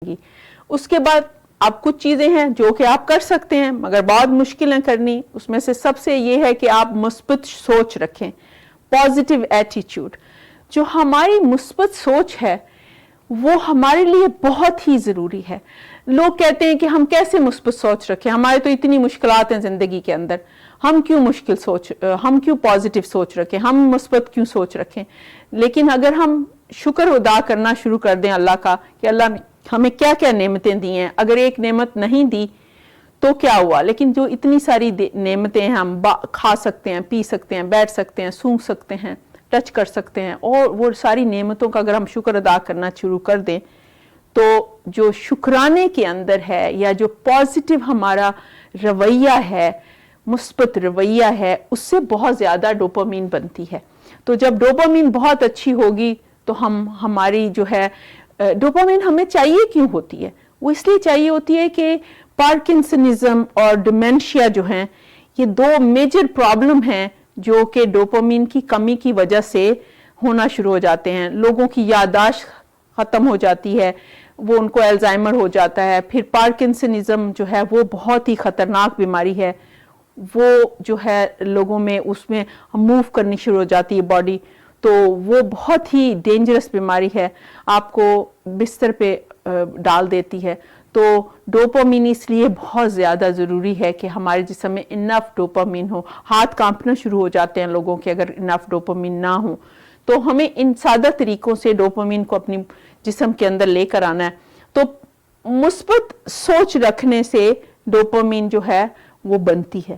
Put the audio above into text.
گی. اس کے بعد اب کچھ چیزیں ہیں جو کہ آپ کر سکتے ہیں مگر بہت مشکل ہیں کرنی. اس میں سے سب سے یہ ہے کہ آپ مثبت سوچ رکھیں, پازیٹیو ایٹیٹیوڈ. جو ہماری مثبت سوچ ہے وہ ہمارے لیے بہت ہی ضروری ہے. لوگ کہتے ہیں کہ ہم کیسے مثبت سوچ رکھیں, ہمارے تو اتنی مشکلات ہیں زندگی کے اندر, ہم کیوں پازیٹیو سوچ رکھیں, ہم مثبت کیوں سوچ رکھیں. لیکن اگر ہم شکر ادا کرنا شروع کر دیں اللہ کا کہ اللہ نے ہمیں کیا کیا نعمتیں دی ہیں, اگر ایک نعمت نہیں دی تو کیا ہوا, لیکن جو اتنی ساری نعمتیں ہیں, ہم کھا سکتے ہیں, پی سکتے ہیں, بیٹھ سکتے ہیں, سونگ سکتے ہیں, ٹچ کر سکتے ہیں, اور وہ ساری نعمتوں کا اگر ہم شکر ادا کرنا شروع کر دیں تو جو شکرانے کے اندر ہے یا جو پازیٹیو ہمارا رویہ ہے, مثبت رویہ ہے, اس سے بہت زیادہ ڈوپامین بنتی ہے. تو جب ڈوپامین بہت اچھی ہوگی تو ہماری جو ہے ڈوپامین ہمیں چاہیے کیوں ہوتی ہے, وہ اس لیے چاہیے ہوتی ہے کہ پارکنسنزم اور ڈیمنشیا جو ہیں یہ دو میجر پرابلم ہیں جو کہ ڈوپامین کی کمی کی وجہ سے ہونا شروع ہو جاتے ہیں. لوگوں کی یادداشت ختم ہو جاتی ہے, وہ ان کو الزائمر ہو جاتا ہے. پھر پارکنسنزم جو ہے وہ بہت ہی خطرناک بیماری ہے, وہ جو ہے لوگوں میں اس میں موو کرنی شروع ہو جاتی ہے باڈی, تو وہ بہت ہی ڈینجرس بیماری ہے, آپ کو بستر پہ ڈال دیتی ہے. تو ڈوپامین اس لیے بہت زیادہ ضروری ہے کہ ہمارے جسم میں انف ڈوپامین ہو. ہاتھ کانپنا شروع ہو جاتے ہیں لوگوں کے اگر انف ڈوپامین نہ ہو, تو ہمیں ان سادہ طریقوں سے ڈوپامین کو اپنی جسم کے اندر لے کر آنا ہے. تو مثبت سوچ رکھنے سے ڈوپامین جو ہے وہ بنتی ہے.